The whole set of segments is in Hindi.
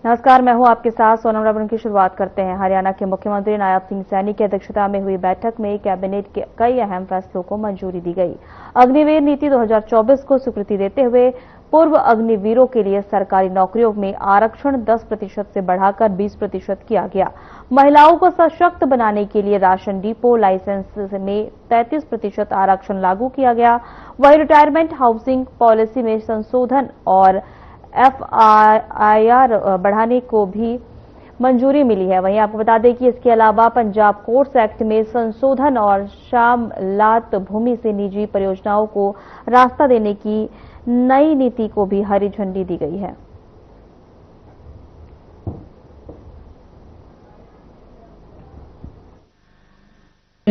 नमस्कार, मैं हूं आपके साथ सोनम रबन। की शुरुआत करते हैं। हरियाणा के मुख्यमंत्री नायब सिंह सैनी की अध्यक्षता में हुई बैठक में कैबिनेट के कई अहम फैसलों को मंजूरी दी गई। अग्निवीर नीति 2024 को स्वीकृति देते हुए पूर्व अग्निवीरों के लिए सरकारी नौकरियों में आरक्षण 10% से बढ़ाकर 20% किया गया। महिलाओं को सशक्त बनाने के लिए राशन डिपो लाइसेंस में 33% आरक्षण लागू किया गया। वहीं रिटायरमेंट हाउसिंग पॉलिसी में संशोधन और FIR बढ़ाने को भी मंजूरी मिली है। वहीं आपको बता दें कि इसके अलावा पंजाब कोर्ट्स एक्ट में संशोधन और शामलात भूमि से निजी परियोजनाओं को रास्ता देने की नई नीति को भी हरी झंडी दी गई है।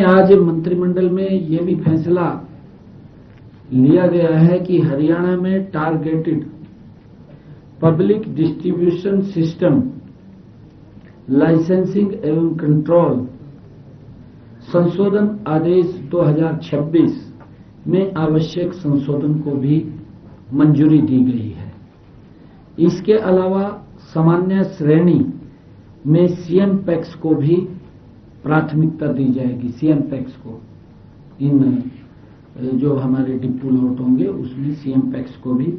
आज मंत्रिमंडल में यह भी फैसला लिया गया है कि हरियाणा में targeted public distribution system licensing एवं कंट्रोल संशोधन आदेश 2026 में आवश्यक संशोधन को भी मंजूरी दी गई है। इसके अलावा सामान्य श्रेणी में सीएम पैक्स को भी प्राथमिकता दी जाएगी। सीएम पैक्स को इन जो हमारे डिपो लॉट होंगे उसमें सीएम पैक्स को भी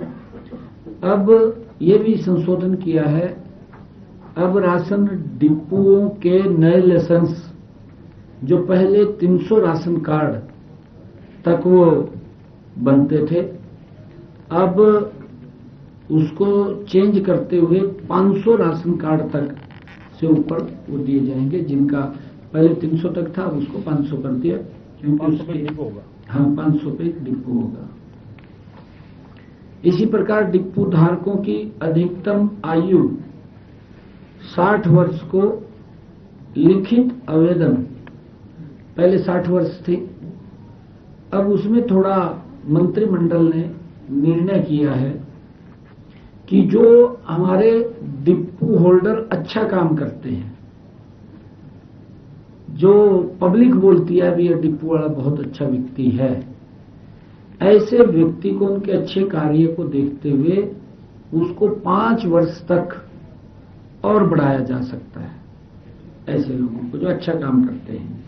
अब ये भी संशोधन किया है। अब राशन डिपोओं के नए लाइसेंस जो पहले 300 राशन कार्ड तक वो बनते थे, अब उसको चेंज करते हुए 500 राशन कार्ड तक से ऊपर वो दिए जाएंगे। जिनका पहले 300 तक था उसको 500 कर दिया, क्योंकि 500 पे डिपो होगा। हाँ, 500 पे डिपो होगा। इसी प्रकार डिपो धारकों की अधिकतम आयु 60 वर्ष को लिखित आवेदन पहले 60 वर्ष थी, अब उसमें थोड़ा मंत्रिमंडल ने निर्णय किया है कि जो हमारे डिपो होल्डर अच्छा काम करते हैं, जो पब्लिक बोलती है भी ये डिपो वाला बहुत अच्छा व्यक्ति है, ऐसे व्यक्ति को उनके अच्छे कार्य को देखते हुए उसको 5 वर्ष तक और बढ़ाया जा सकता है। ऐसे लोगों को जो अच्छा काम करते हैं।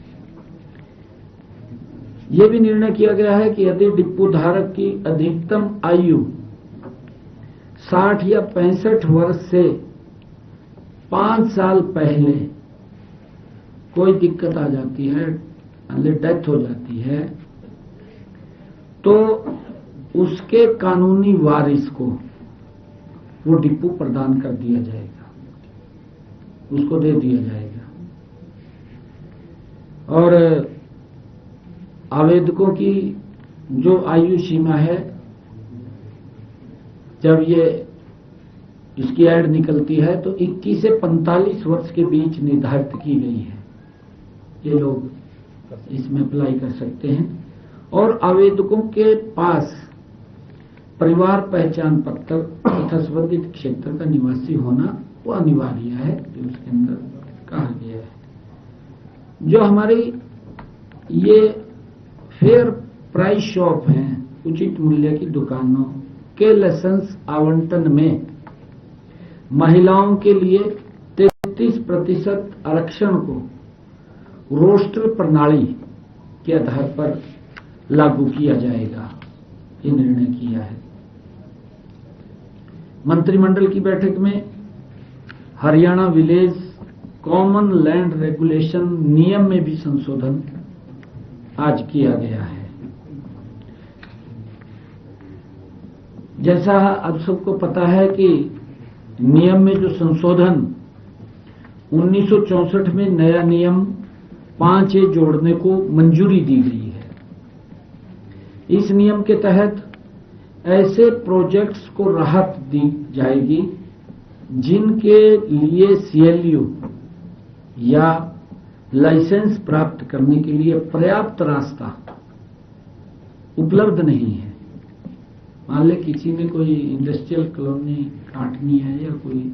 यह भी निर्णय किया गया है कि यदि डिपो धारक की अधिकतम आयु 60 या 65 वर्ष से 5 साल पहले कोई दिक्कत आ जाती है, डेथ हो जाती है, तो उसके कानूनी वारिस को वो डिपो प्रदान कर दिया जाएगा, उसको दे दिया जाएगा। और आवेदकों की जो आयु सीमा है, जब ये इसकी ऐड निकलती है तो 21 से 45 वर्ष के बीच निर्धारित की गई है। ये लोग इसमें अप्लाई कर सकते हैं। और आवेदकों के पास परिवार पहचान पत्र तथा संबंधित क्षेत्र का निवासी होना वो अनिवार्य है, जो उसके अंदर कहा गया है। जो हमारी ये फेयर प्राइस शॉप हैं, उचित मूल्य की दुकानों के लाइसेंस आवंटन में महिलाओं के लिए 33% आरक्षण को रोस्टर प्रणाली के आधार पर लागू किया जाएगा, ये निर्णय किया है। मंत्रिमंडल की बैठक में Haryana village common land regulation नियम में भी संशोधन आज किया गया है। जैसा आप सबको पता है कि नियम में जो संशोधन 1964 में नया नियम 5A जोड़ने को मंजूरी दी गई है। इस नियम के तहत ऐसे प्रोजेक्ट्स को राहत दी जाएगी जिनके लिए CLU या लाइसेंस प्राप्त करने के लिए पर्याप्त रास्ता उपलब्ध नहीं है। मान ले किसी ने कोई इंडस्ट्रियल कॉलोनी काटनी है या कोई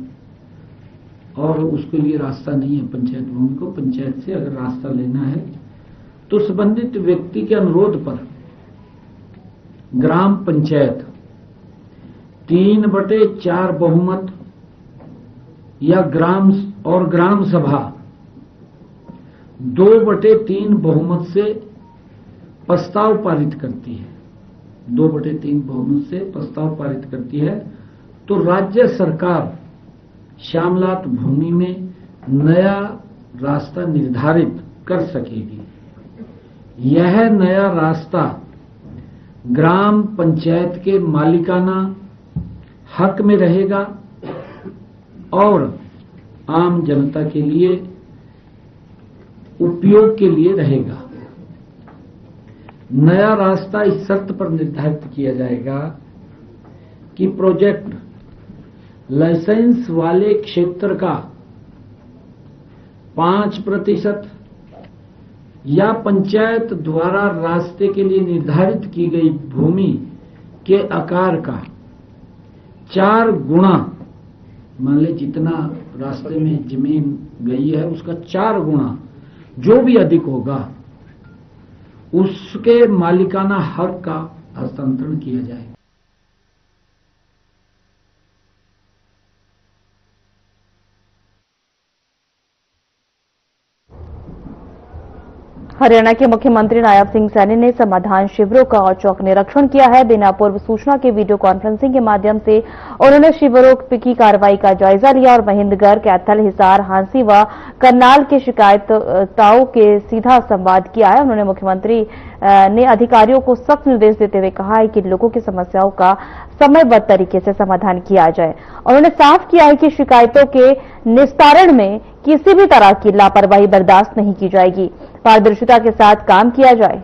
और उसके लिए रास्ता नहीं है, पंचायत भूमि को पंचायत से अगर रास्ता लेना है तो संबंधित व्यक्ति के अनुरोध पर ग्राम पंचायत 3/4 बहुमत या ग्राम सभा 2/3 बहुमत से प्रस्ताव पारित करती है, 2/3 बहुमत से प्रस्ताव पारित करती है, तो राज्य सरकार श्यामलात भूमि में नया रास्ता निर्धारित कर सकेगी। यह नया रास्ता ग्राम पंचायत के मालिकाना हक में रहेगा और आम जनता के लिए उपयोग के लिए रहेगा। नया रास्ता इस शर्त पर निर्धारित किया जाएगा कि प्रोजेक्ट लाइसेंस वाले क्षेत्र का 5% या पंचायत द्वारा रास्ते के लिए निर्धारित की गई भूमि के आकार का 4 गुना, मान ले जितना रास्ते में जमीन गई है उसका 4 गुना जो भी अधिक होगा उसके मालिकाना हक का हस्तांतरण किया जाए। हरियाणा के मुख्यमंत्री नायब सिंह सैनी ने समाधान शिविरों का औचक निरीक्षण किया है। बिना पूर्व सूचना के वीडियो कॉन्फ्रेंसिंग के माध्यम से उन्होंने शिविरों की कार्रवाई का जायजा लिया और महेंद्रगढ़, कैथल, हिसार, हांसी व करनाल की शिकायतों के सीधा संवाद किया है। उन्होंने मुख्यमंत्री ने अधिकारियों को सख्त निर्देश देते हुए कहा है कि लोगों की समस्याओं का समयबद्ध तरीके से समाधान किया जाए। उन्होंने साफ किया है कि शिकायतों के निस्तारण में किसी भी तरह की लापरवाही बर्दाश्त नहीं की जाएगी, पारदर्शिता के साथ काम किया जाए।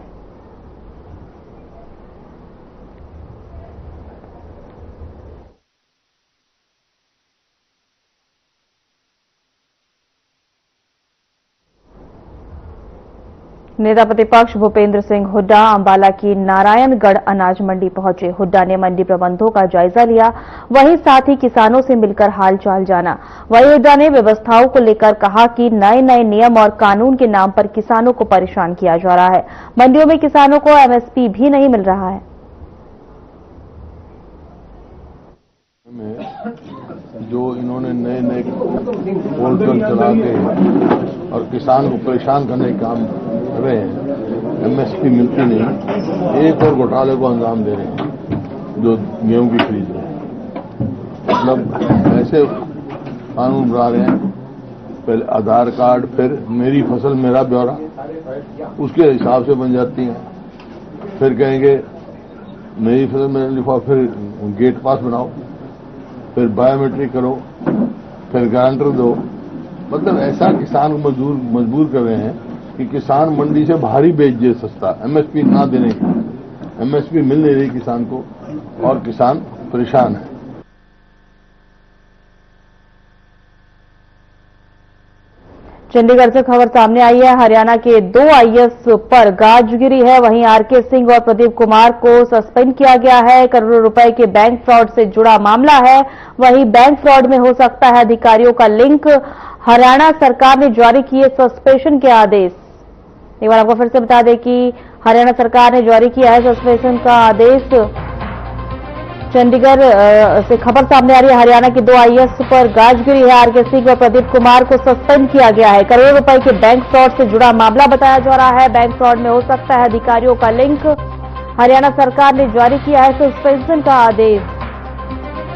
नेता प्रतिपक्ष भूपेंद्र सिंह हुड्डा अंबाला की नारायणगढ़ अनाज मंडी पहुंचे। हुड्डा ने मंडी प्रबंधों का जायजा लिया, वहीं साथ ही किसानों से मिलकर हालचाल जाना। वहीं हुड्डा ने व्यवस्थाओं को लेकर कहा कि नए नए नियम और कानून के नाम पर किसानों को परेशान किया जा रहा है। मंडियों में किसानों को एमएसपी भी नहीं मिल रहा है। जो इन्होंने नए नए पोर्टल चला के और किसान को परेशान करने का काम कर रहे हैं, एमएसपी मिलती नहीं, एक और घोटाले को अंजाम दे रहे हैं जो गेहूं की खरीद रहे हैं। मतलब ऐसे कानून बना रहे हैं, पहले आधार कार्ड, फिर मेरी फसल मेरा ब्यौरा, उसके हिसाब से बन जाती हैं। फिर कहेंगे मेरी फसल मेरा लिफाफा, फिर गेट पास बनाओ, फिर बायोमेट्रिक करो, फिर गारंटर दो। मतलब ऐसा किसान को मजबूर कर रहे हैं कि किसान मंडी से भारी बेच दे सस्ता, एमएसपी ना देने की। एमएसपी मिल नहीं रही किसान को और किसान परेशान है। चंडीगढ़ से खबर सामने आई है। हरियाणा के 2 आईएएस पर गाजगिरी है। वहीं आरके सिंह और प्रदीप कुमार को सस्पेंड किया गया है। करोड़ों रुपए के बैंक फ्रॉड से जुड़ा मामला है। वहीं बैंक फ्रॉड में हो सकता है अधिकारियों का लिंक। हरियाणा सरकार ने जारी किए सस्पेंशन के आदेश। एक बार आपको फिर से बता दें कि हरियाणा सरकार ने जारी किया है सस्पेंशन का आदेश। चंडीगढ़ से खबर सामने आ रही है। हरियाणा के 2 आईएएस पर गाजगिरी है। आरके सिंह और प्रदीप कुमार को सस्पेंड किया गया है। करोड़ों रुपए के बैंक फ्रॉड से जुड़ा मामला बताया जा रहा है। बैंक फ्रॉड में हो सकता है अधिकारियों का लिंक। हरियाणा सरकार ने जारी किया है सस्पेंशन का आदेश।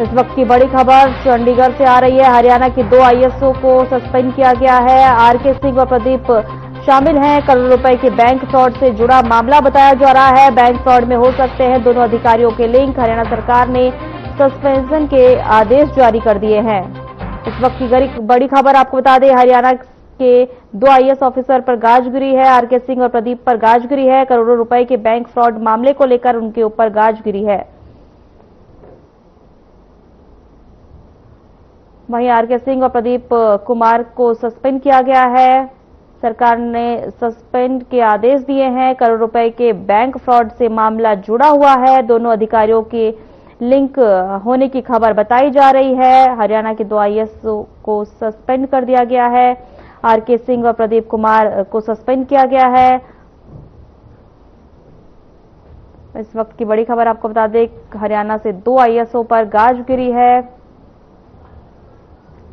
इस वक्त की बड़ी खबर चंडीगढ़ से आ रही है। हरियाणा के 2 आईएएसओ को सस्पेंड किया गया है। आरके सिंह और प्रदीप शामिल हैं। करोड़ों रुपए के बैंक फ्रॉड से जुड़ा मामला बताया जा रहा है। बैंक फ्रॉड में हो सकते हैं दोनों अधिकारियों के लिंक। हरियाणा सरकार ने सस्पेंशन के आदेश जारी कर दिए हैं। इस वक्त की बड़ी खबर आपको बता दें, हरियाणा के 2 आईएएस ऑफिसर पर गाजगिरी है। आरके सिंह और प्रदीप पर गाजगिरी है। करोड़ों रुपए के बैंक फ्रॉड मामले को लेकर उनके ऊपर गाजगिरी है। वहीं आरके सिंह और प्रदीप कुमार को सस्पेंड किया गया है। सरकार ने सस्पेंड के आदेश दिए हैं। करोड़ रुपए के बैंक फ्रॉड से मामला जुड़ा हुआ है। दोनों अधिकारियों के लिंक होने की खबर बताई जा रही है। हरियाणा के 2 आईएएस को सस्पेंड कर दिया गया है। आरके सिंह और प्रदीप कुमार को सस्पेंड किया गया है। इस वक्त की बड़ी खबर आपको बता दें, हरियाणा से 2 आईएएसओ पर गाजगिरी है।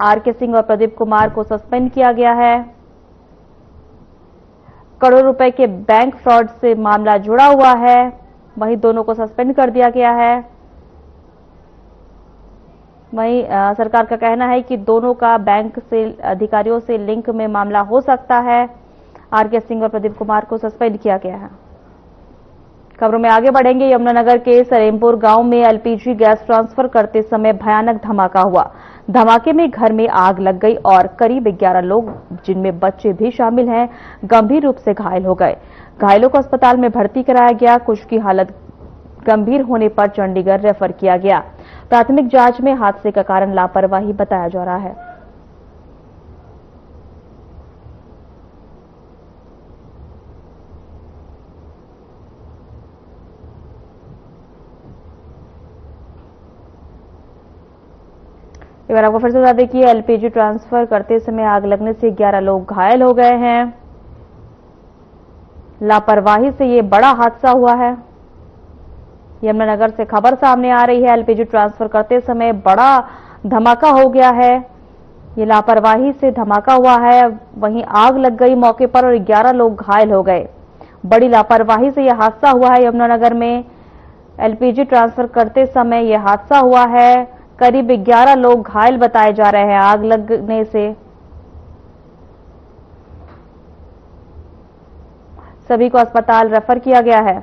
आरके सिंह और प्रदीप कुमार को सस्पेंड किया गया है। करोड़ों रुपए के बैंक फ्रॉड से मामला जुड़ा हुआ है, वहीं दोनों को सस्पेंड कर दिया गया है। वहीं सरकार का कहना है कि दोनों का बैंक से अधिकारियों से लिंक में मामला हो सकता है। आरके सिंह और प्रदीप कुमार को सस्पेंड किया गया है। खबरों में आगे बढ़ेंगे। यमुनानगर के सरेमपुर गांव में एलपीजी गैस ट्रांसफर करते समय भयानक धमाका हुआ। धमाके में घर में आग लग गई और करीब 11 लोग, जिनमें बच्चे भी शामिल हैं, गंभीर रूप से घायल हो गए। घायलों को अस्पताल में भर्ती कराया गया। कुछ की हालत गंभीर होने पर चंडीगढ़ रेफर किया गया। प्राथमिक जांच में हादसे का कारण लापरवाही बताया जा रहा है। एक बार आपको फिर से बता दें कि एलपीजी ट्रांसफर करते समय आग लगने से 11 लोग घायल हो गए हैं। लापरवाही से ये बड़ा हादसा हुआ है। यमुनानगर से खबर सामने आ रही है। एलपीजी ट्रांसफर करते समय बड़ा धमाका हो गया है। ये लापरवाही से धमाका हुआ है। वहीं आग लग गई मौके पर और 11 लोग घायल हो गए। बड़ी लापरवाही से यह हादसा हुआ है। यमुनानगर में एलपीजी ट्रांसफर करते समय यह हादसा हुआ है। करीब 11 लोग घायल बताए जा रहे हैं आग लगने से। सभी को अस्पताल रेफर किया गया है।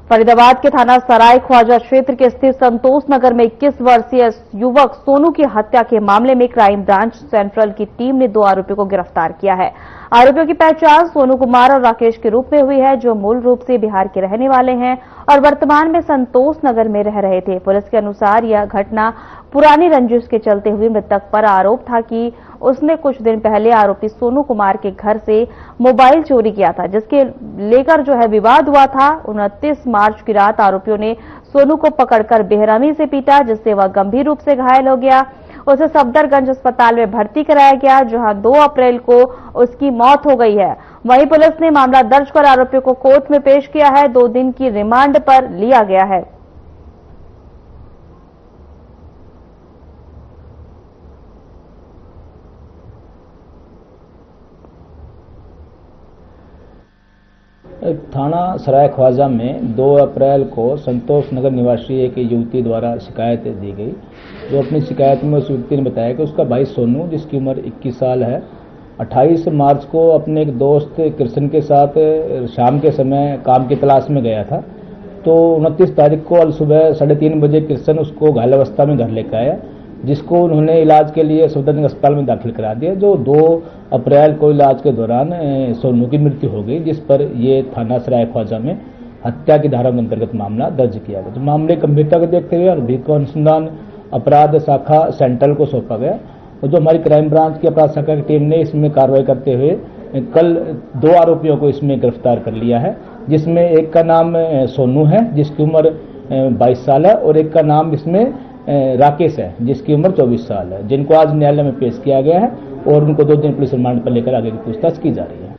फरीदाबाद के थाना सराय ख्वाजा क्षेत्र के स्थित संतोष नगर में 21 वर्षीय युवक सोनू की हत्या के मामले में क्राइम ब्रांच सेंट्रल की टीम ने 2 आरोपियों को गिरफ्तार किया है। आरोपियों की पहचान सोनू कुमार और राकेश के रूप में हुई है, जो मूल रूप से बिहार के रहने वाले हैं और वर्तमान में संतोष नगर में रह रहे थे। पुलिस के अनुसार यह घटना पुरानी रंजिश के चलते हुई मृतक पर आरोप था कि उसने कुछ दिन पहले आरोपी सोनू कुमार के घर से मोबाइल चोरी किया था, जिसके लेकर जो है विवाद हुआ था। 29 मार्च की रात आरोपियों ने सोनू को पकड़कर बेरहमी से पीटा, जिससे वह गंभीर रूप से घायल हो गया। उसे सफदरगंज अस्पताल में भर्ती कराया गया, जहां 2 अप्रैल को उसकी मौत हो गई है। वहीं पुलिस ने मामला दर्ज कर आरोपियों को कोर्ट में पेश किया है। 2 दिन की रिमांड पर लिया गया है। थाना सराय ख्वाजा में 2 अप्रैल को संतोष नगर निवासी एक युवती द्वारा शिकायत दी गई। जो अपनी शिकायत में उस युवती ने बताया कि उसका भाई सोनू, जिसकी उम्र 21 साल है, 28 मार्च को अपने एक दोस्त कृष्ण के साथ शाम के समय काम की तलाश में गया था। तो 29 तारीख को सुबह 3:30 बजे कृष्ण उसको घायल अवस्था में घर लेकर आया, जिसको उन्होंने इलाज के लिए सफदरजंग अस्पताल में दाखिल करा दिया। जो 2 अप्रैल को इलाज के दौरान सोनू की मृत्यु हो गई, जिस पर ये थाना सराय ख्वाजा में हत्या की धारा के अंतर्गत मामला दर्ज किया गया। तो मामले गंभीरता को देखते हुए अधिक अनुसंधान अपराध शाखा सेंट्रल को सौंपा गया और जो हमारी क्राइम ब्रांच की अपराध शाखा की टीम ने इसमें कार्रवाई करते हुए कल 2 आरोपियों को इसमें गिरफ्तार कर लिया है, जिसमें एक का नाम सोनू है, जिसकी उम्र 22 साल है, और एक का नाम इसमें राकेश है, जिसकी उम्र 24 साल है, जिनको आज न्यायालय में पेश किया गया है और उनको 2 दिन पुलिस रिमांड पर लेकर आगे की पूछताछ की जा रही है।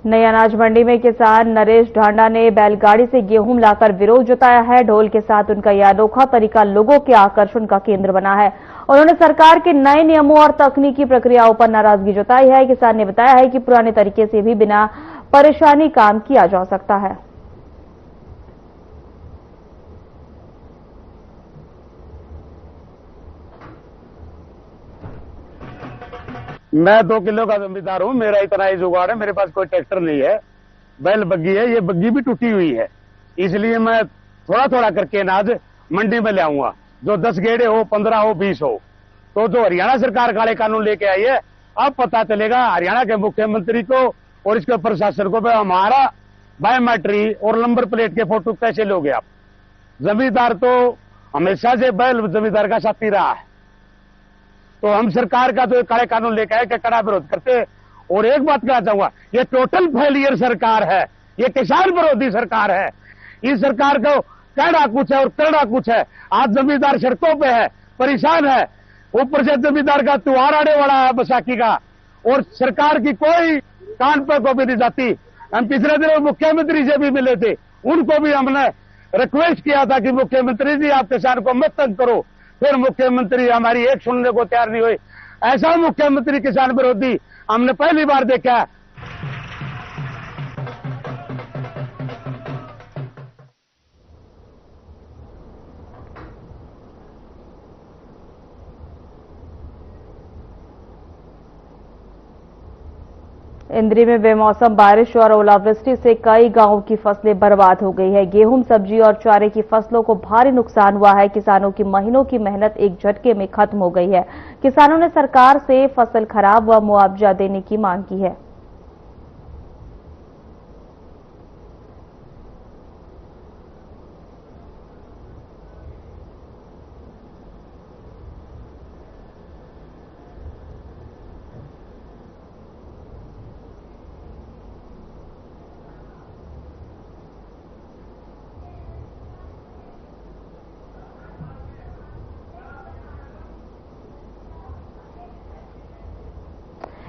नई अनाज मंडी में किसान नरेश ढांडा ने बैलगाड़ी से गेहूं लाकर विरोध जताया है। ढोल के साथ उनका यह अनोखा तरीका लोगों के आकर्षण का केंद्र बना है। उन्होंने सरकार के नए नियमों और तकनीकी प्रक्रियाओं पर नाराजगी जताई है। किसान ने बताया है कि पुराने तरीके से भी बिना परेशानी काम किया जा सकता है। मैं 2 किलो का जमींदार हूँ, मेरा इतना ही जुगाड़ है, मेरे पास कोई ट्रैक्टर नहीं है, बैल बग्गी है, ये बग्गी भी टूटी हुई है, इसलिए मैं थोड़ा थोड़ा करके अनाज मंडी में ले आऊंगा, जो 10 गेड़े हो, 15 हो, 20 हो। तो जो हरियाणा सरकार काले कानून लेके आई है, अब पता चलेगा हरियाणा के मुख्यमंत्री को और इसके प्रशासन को हमारा बायोमेट्रिक और नंबर प्लेट के फोटो कैसे लोगे आप। जमींदार तो हमेशा से बैल जमींदार का साथी रहा है, तो हम सरकार का जो काले कानून लेकर आए कि कड़ा विरोध करते। और एक बात कहना चाहूंगा, ये टोटल फेलियर सरकार है, ये किसान विरोधी सरकार है। इस सरकार को कहना कुछ है और करना कुछ है। आज जमींदार सड़कों पे है, परेशान है, ऊपर से जमींदार का त्योहार आने वाला है बैसाखी का, और सरकार की कोई कान पर को भी नहीं जाती। हम पिछले दिनों मुख्यमंत्री से भी मिले थे, उनको भी हमने रिक्वेस्ट किया था कि मुख्यमंत्री जी आप किसान को मत तंग करो, फिर मुख्यमंत्री हमारी एक सुनने को तैयार नहीं हुए। ऐसा मुख्यमंत्री किसान विरोधी हमने पहली बार देखा है। इंद्री में बेमौसम बारिश और ओलावृष्टि से कई गांवों की फसलें बर्बाद हो गई है। गेहूं, सब्जी और चारे की फसलों को भारी नुकसान हुआ है। किसानों की महीनों की मेहनत एक झटके में खत्म हो गई है। किसानों ने सरकार से फसल खराब व मुआवजा देने की मांग की है।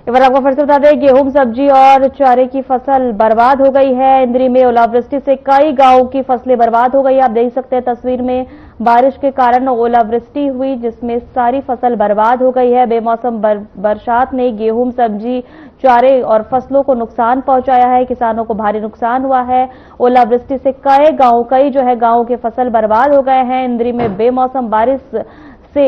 एक बार आपको फिर से बता दें, गेहूं, सब्जी और चारे की फसल बर्बाद हो गई है। इंद्री में ओलावृष्टि से कई गांवों की फसलें बर्बाद हो गई। आप देख सकते हैं तस्वीर में, बारिश के कारण ओलावृष्टि हुई जिसमें सारी फसल बर्बाद हो गई है। बेमौसम बरसात ने गेहूं, सब्जी, चारे और फसलों को नुकसान पहुंचाया है। किसानों को भारी नुकसान हुआ है। ओलावृष्टि से कई गांवों के फसल बर्बाद हो गए हैं। इंद्री में बेमौसम बारिश से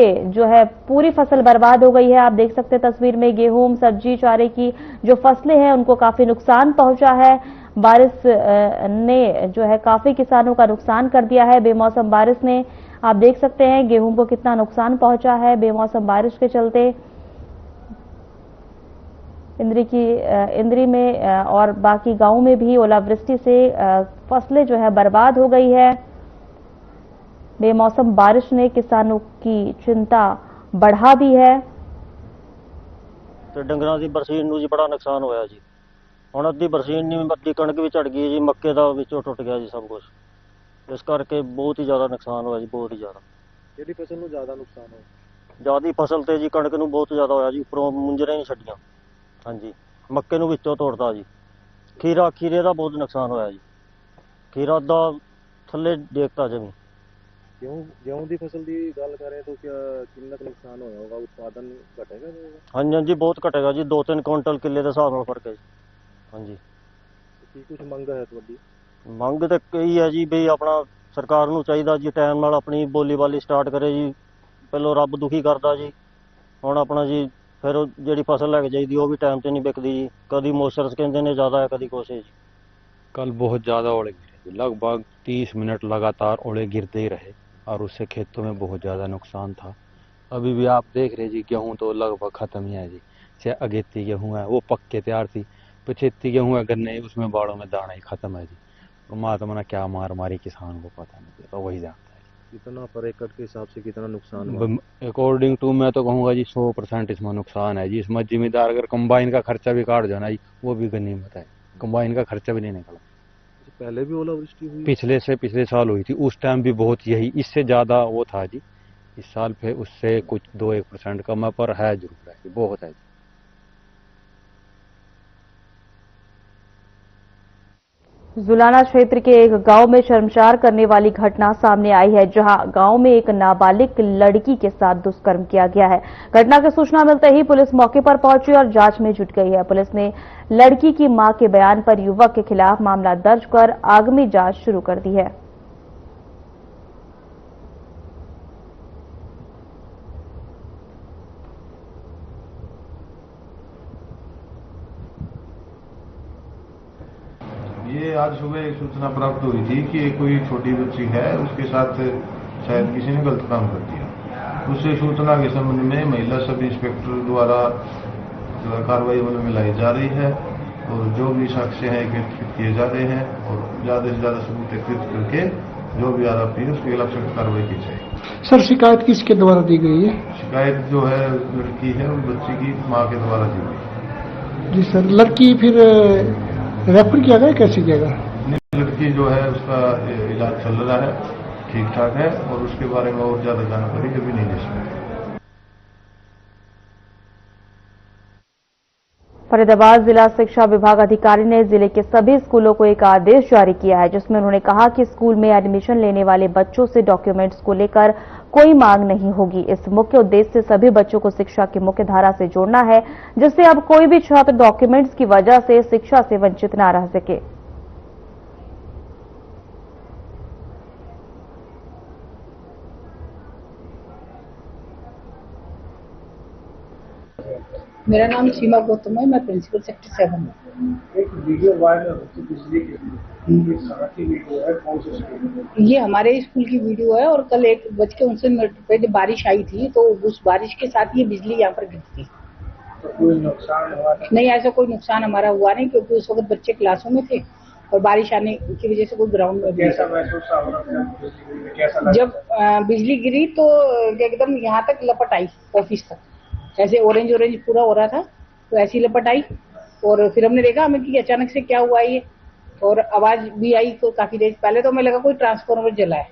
पूरी फसल बर्बाद हो गई है। आप देख सकते हैं तस्वीर में, गेहूं, सब्जी, चारे की जो फसलें हैं उनको काफी नुकसान पहुंचा है। बारिश ने काफी किसानों का नुकसान कर दिया है। बेमौसम बारिश ने, आप देख सकते हैं गेहूं को कितना नुकसान पहुंचा है बेमौसम बारिश के चलते। इंद्री में और बाकी गांवों में भी ओलावृष्टि से फसलें बर्बाद हो गई है। बेमौसम बारिश ने किसानों की चिंता बढ़ा दी है। ਤੇ ਡੰਗਰਾਂ ਦੀ ਬਰਸੀਨ ਨੂੰ ਜੀ ਬੜਾ ਨੁਕਸਾਨ ਹੋਇਆ ਜੀ। ਹੁਣ ਅੱਧੀ ਬਰਸੀਨ ਨਹੀਂ, ਅੱਧੀ ਕਣਕ ਵੀ ਝੜ ਗਈ ਜੀ, ਮੱਕੇ ਦਾ ਵਿੱਚੋਂ ਟੁੱਟ ਗਿਆ ਜੀ ਸਭ ਕੁਝ। ਇਸ ਕਰਕੇ ਬਹੁਤ ਹੀ ਜ਼ਿਆਦਾ ਨੁਕਸਾਨ ਹੋਇਆ ਜੀ, ਬਹੁਤ ਹੀ ਜ਼ਿਆਦਾ। ਕਿਹੜੀ ਫਸਲ ਨੂੰ ਜ਼ਿਆਦਾ ਨੁਕਸਾਨ ਹੋਇਆ? ਜ਼ਿਆਦੀ ਫਸਲ ਤੇ ਜੀ ਕਣਕ ਨੂੰ ਬਹੁਤ ਜ਼ਿਆਦਾ ਹੋਇਆ ਜੀ, ਉੱਪਰੋਂ ਮੁੰਜਰੇ ਨਹੀਂ ਛੱਡੀਆਂ। ਹਾਂਜੀ, ਮੱਕੇ ਨੂੰ ਵਿੱਚੋਂ ਤੋੜਦਾ ਜੀ। ਖੀਰੇ ਦਾ ਬਹੁਤ ਨੁਕਸਾਨ ਹੋਇਆ ਜੀ। ਖੀਰਾ ਦਾ ਥੱਲੇ ਡੇਗਤਾ ਜਮੀ। गेहूं की फसल की गल करें तो क्या कितना नुकसान होया होगा? उत्पादन घटेगा? हाँ जी, बहुत घटेगा जी, 2-3 कुंटल किले के हिसाब नाल फर्क है जी। हाँ जी, की कुछ मंग है तुहाडी? मंग तो कई है जी, भी अपना सरकार नूं चाहिदा जी टाइम नाल अपनी बोली बाली स्टार्ट करे जी। पहलों रब दुखी करदा जी, हुण अपना जी फिर जिहड़ी फसल लैके जाईदी वो भी टाइम ते नहीं बिकदी जी। कदी मौसर कहंदे ने ज़्यादा है, कदी कुछ है जी। कल बहुत ज़्यादा ओले गिरे, लगभग 30 मिनट लगातार ओले गिरते ही रहे और उससे खेतों में बहुत ज़्यादा नुकसान था। अभी भी आप देख रहे जी, गेहूं तो लगभग ख़त्म ही है जी। चाहे अगेती गेहूं है वो पक के तैयार थी, पछेती गेहूं है गन्ने, उसमें बाड़ों में दाना ही ख़त्म है जी। परमात्मा ने क्या मार मारी किसान को पता नहीं, तो वही जानता है। कितना पर एकड़ के हिसाब से कितना नुकसान हुआ? अकॉर्डिंग टू मैं तो कहूँगा जी 100% इसमें नुकसान है जी। इसमें जिम्मेदार अगर कंबाइन का खर्चा भी काट जाना जी, वो भी गनीमत है। कंबाइन का खर्चा भी नहीं निकला। पहले भी ओलावृष्टि हुई? पिछले साल हुई थी, उस टाइम भी बहुत यही, इससे ज़्यादा वो था जी। इस साल फिर उससे कुछ 2-1% कम है, पर है जरूर है, बहुत है। जुलाना क्षेत्र के एक गांव में शर्मसार करने वाली घटना सामने आई है, जहां गांव में एक नाबालिग लड़की के साथ दुष्कर्म किया गया है। घटना की सूचना मिलते ही पुलिस मौके पर पहुंची और जांच में जुट गई है। पुलिस ने लड़की की मां के बयान पर युवक के खिलाफ मामला दर्ज कर आगामी जांच शुरू कर दी है। ये आज सुबह एक सूचना प्राप्त हुई थी कि कोई छोटी बच्ची है, उसके साथ शायद किसी ने गलत काम कर दिया। उससे सूचना के संबंध में महिला सब इंस्पेक्टर द्वारा जो है कार्रवाई अमल में लाई जा रही है और जो भी साक्ष्य है एकत्रित किए जा रहे हैं और ज्यादा से ज्यादा सबूत एकत्रित करके जो भी आरोपी है उसके खिलाफ सख्त कार्रवाई की जाएगी। सर, शिकायत किसके द्वारा दी गई है? शिकायत जो है लड़की है उस बच्ची की माँ के द्वारा दी गई। जी सर, लड़की फिर रेफर किया गया, कैसे किया गया? लड़की जो है उसका इलाज चल रहा है, ठीक ठाक है और उसके बारे में और ज्यादा जानकारी कभी नहीं दे सकते। फरीदाबाद जिला शिक्षा विभाग अधिकारी ने जिले के सभी स्कूलों को एक आदेश जारी किया है, जिसमें उन्होंने कहा कि स्कूल में एडमिशन लेने वाले बच्चों से डॉक्यूमेंट्स को लेकर कोई मांग नहीं होगी। इस मुख्य उद्देश्य से सभी बच्चों को शिक्षा की मुख्य धारा से जोड़ना है, जिससे अब कोई भी छात्र डॉक्यूमेंट्स की वजह से शिक्षा से वंचित न रह सके। मेरा नाम सीमा गौतम है, मैं प्रिंसिपल सेक्टर 7 हूँ। एक वीडियो वायरल होती बिजली की वीडियो है, कौन सी स्कूल? ये हमारे स्कूल की वीडियो है और कल 1:59 पे जब बारिश आई थी तो उस बारिश के साथ ये बिजली यहाँ पर गिरी थी। तो कोई नुकसान हुआ नहीं, ऐसा कोई नुकसान हमारा हुआ नहीं, क्योंकि उस वक्त बच्चे क्लासों में थे और बारिश आने की वजह से कोई ग्राउंड में कैसा महसूस हुआ? जब बिजली गिरी तो एकदम यहाँ तक लपट आई, ऑफिस तक ऐसे ऑरेंज पूरा हो रहा था, तो ऐसी लपट आई और फिर हमने देखा हमें कि अचानक से क्या हुआ ये, और आवाज भी आई तो काफी देर। पहले तो हमें लगा कोई ट्रांसफार्मर जला है,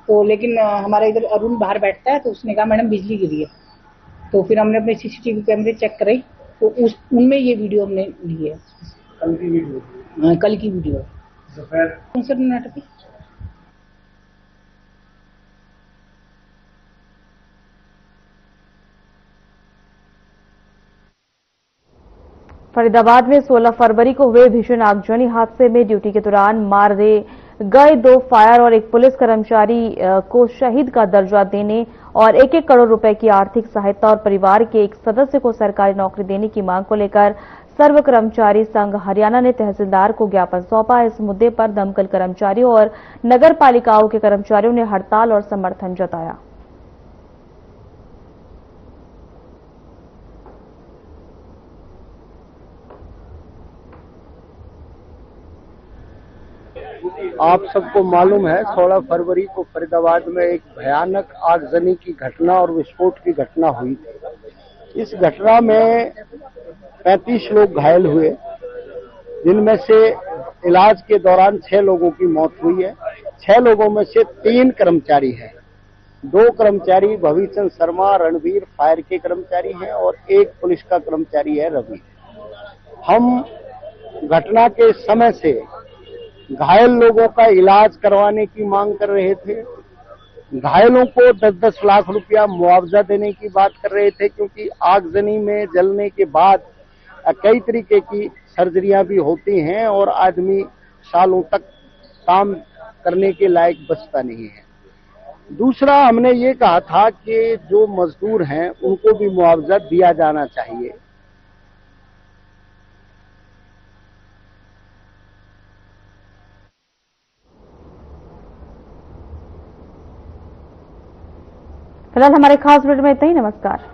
तो लेकिन हमारा इधर अरुण बाहर बैठता है, तो उसने कहा मैडम बिजली गिरी है। तो फिर हमने अपने सीसीटीवी कैमरे चेक कराई, तो उनमें ये वीडियो हमने ली है। कल की वीडियो? कल की वीडियो है। दोपहर 59 मिनट की। फरीदाबाद में 16 फरवरी को हुए भीषण आगजनी हादसे में ड्यूटी के दौरान मारे गए 2 फायर और एक पुलिस कर्मचारी को शहीद का दर्जा देने और 1-1 करोड़ रुपए की आर्थिक सहायता और परिवार के एक सदस्य को सरकारी नौकरी देने की मांग को लेकर सर्व कर्मचारी संघ हरियाणा ने तहसीलदार को ज्ञापन सौंपा। इस मुद्दे पर दमकल कर्मचारियों और नगर पालिकाओं के कर्मचारियों ने हड़ताल और समर्थन जताया। आप सबको मालूम है 16 फरवरी को फरीदाबाद में एक भयानक आगजनी की घटना और विस्फोट की घटना हुई थी। इस घटना में 35 लोग घायल हुए, जिनमें से इलाज के दौरान 6 लोगों की मौत हुई है। 6 लोगों में से 3 कर्मचारी हैं। 2 कर्मचारी भविचंद शर्मा रणवीर फायर के कर्मचारी हैं और 1 पुलिस का कर्मचारी है रवि। हम घटना के समय से घायल लोगों का इलाज करवाने की मांग कर रहे थे। घायलों को 10-10 लाख रुपया मुआवजा देने की बात कर रहे थे, क्योंकि आगजनी में जलने के बाद कई तरीके की सर्जरियां भी होती हैं और आदमी सालों तक काम करने के लायक बचता नहीं है। दूसरा, हमने ये कहा था कि जो मजदूर हैं उनको भी मुआवजा दिया जाना चाहिए। फिलहाल हमारे खास बुलेटिन में इतना ही। नमस्कार।